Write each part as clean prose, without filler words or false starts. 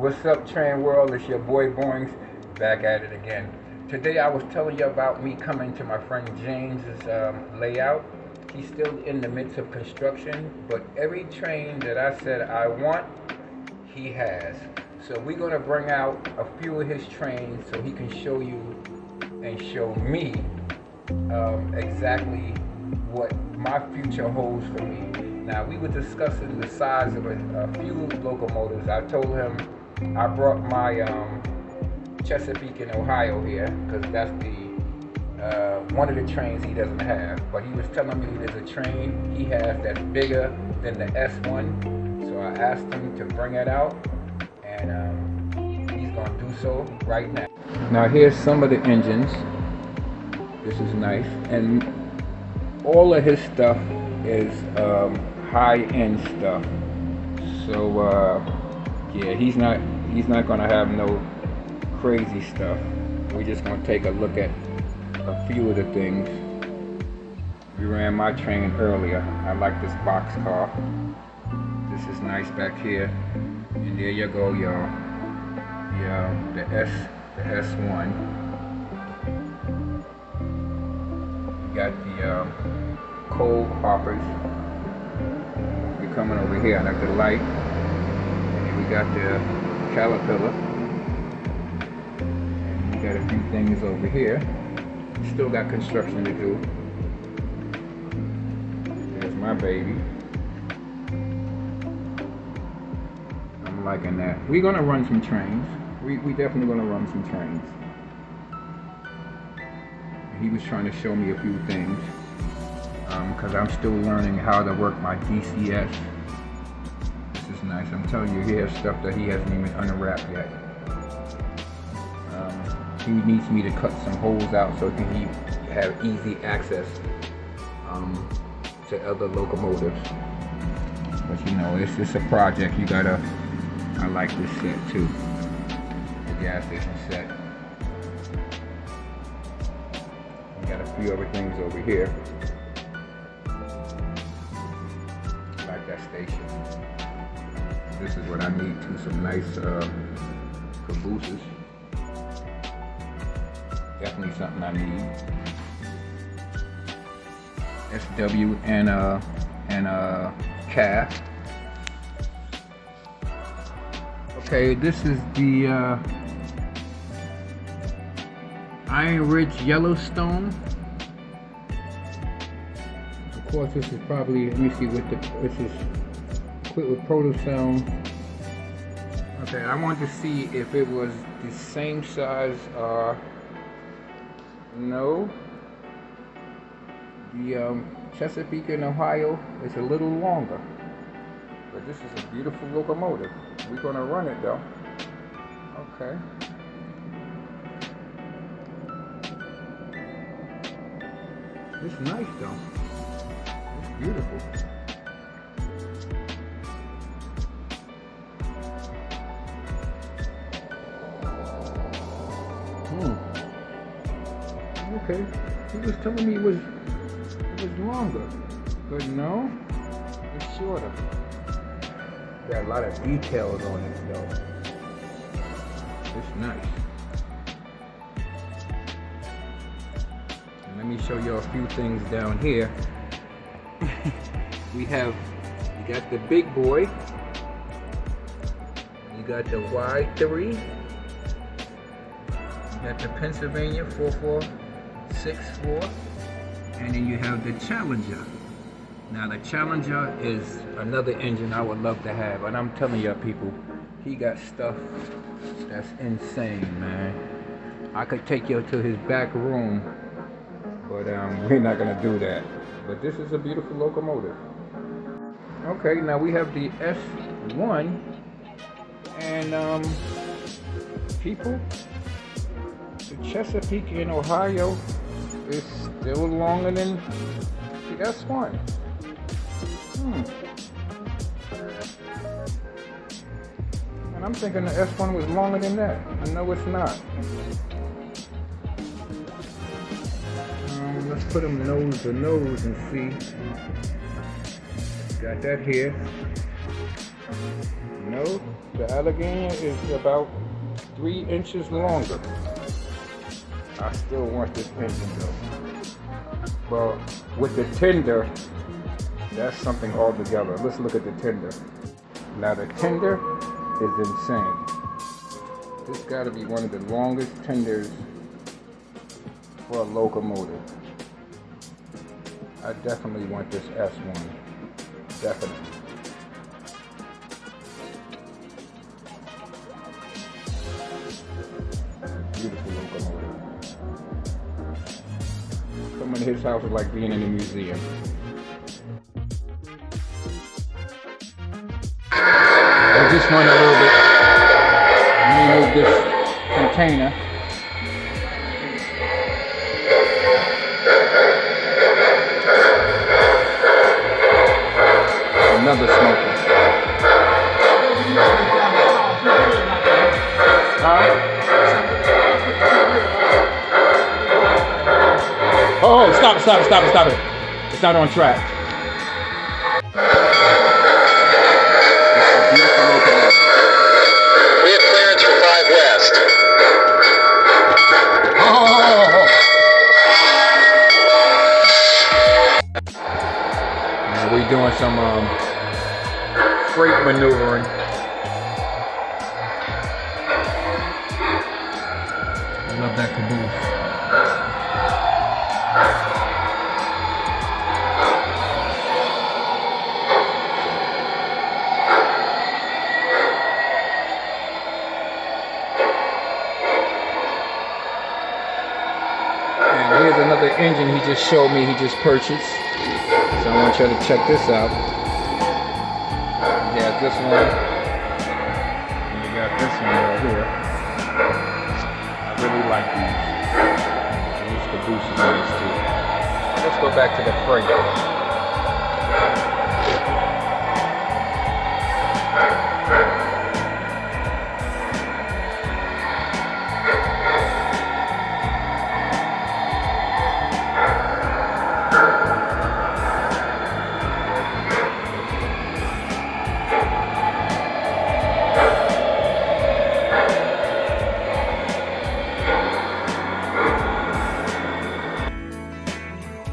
What's up, train world? It's your boy Boings, back at it again. Today I was telling you about me coming to my friend James's layout. He's still in the midst of construction, but every train that I said I want, he has. So we're gonna bring out a few of his trains so he can show you and show me exactly what my future holds for me. Now, we were discussing the size of a few locomotives. I told him I brought my Chesapeake in Ohio here because that's the one of the trains he doesn't have. But he was telling me there's a train he has that's bigger than the S1. So I asked him to bring it out, and he's going to do so right now. Now, here's some of the engines. This is nice, and all of his stuff is high-end stuff. So yeah, he's not gonna have no crazy stuff. We're just gonna take a look at a few of the things. We ran my train earlier. I like this box car. This is nice back here. And there you go, y'all. Yeah, the S1. We got the coal hoppers. We're coming over here at the light. And we got the Caterpillar. And we got a few things over here. Still got construction to do. There's my baby. I'm liking that. We're gonna run some trains. We definitely gonna run some trains. He was trying to show me a few things because I'm still learning how to work my DCS. This is nice. I'm telling you, he has stuff that he hasn't even unwrapped yet. He needs me to cut some holes out so he can have easy access to other locomotives. But you know, it's just a project. You gotta. I like this set too. The gas station set. Got a few other things over here. Like that station. This is what I need too, some nice cabooses. Definitely something I need. SW and a calf. Okay, this is the Iron Ridge Yellowstone. Of course, this is probably, let me see what this is equipped with proto-sound. Okay, I want to see if it was the same size. No. The Chesapeake in Ohio is a little longer. But this is a beautiful locomotive. We're going to run it though. Okay. It's nice though. It's beautiful. Okay. He was telling me it was longer, but no, it's shorter. Got a lot of details on it though. It's nice. Let me show you a few things down here. You got the big boy. You got the Y3. You got the Pennsylvania 4464. And then you have the Challenger. Now the Challenger is another engine I would love to have. And I'm telling you people, he got stuff that's insane, man. I could take you to his back room. But we're not gonna do that. But this is a beautiful locomotive. Okay, now we have the S1, and people, the Chesapeake in Ohio is still longer than the S1. And I'm thinking the S1 was longer than that. I know it's not. Let's put them nose to nose and see. Got that here. No, the Allegheny is about 3 inches longer. I still want this engine though. Well, with the tender, that's something altogether. Let's look at the tender. Now the tender is insane. This got to be one of the longest tenders for a locomotive. I definitely want this S1. Definitely. Beautiful locomotive. Coming to his house is like being in a museum. I just run a little bit. Let me move this container. Another smoker. Oh, stop it. It's not on track. We have clearance for 5 West. Now we're doing some freight maneuvering. I love that caboose. And here's another engine he just showed me he just purchased. So I want you to check this out. You got this one. And you got this one right here. I really like these. I use cabooses on these too. Let's go back to the freight.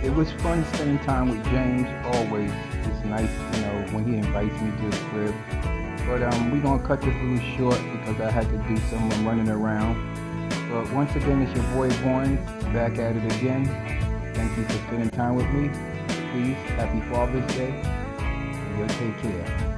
It was fun spending time with James, always. It's nice, when he invites me to his crib. But we're going to cut this a little short because I had to do some running around. But once again, it's your boy Vaughn, back at it again. Thank you for spending time with me. Please, happy Father's Day. And you'll take care.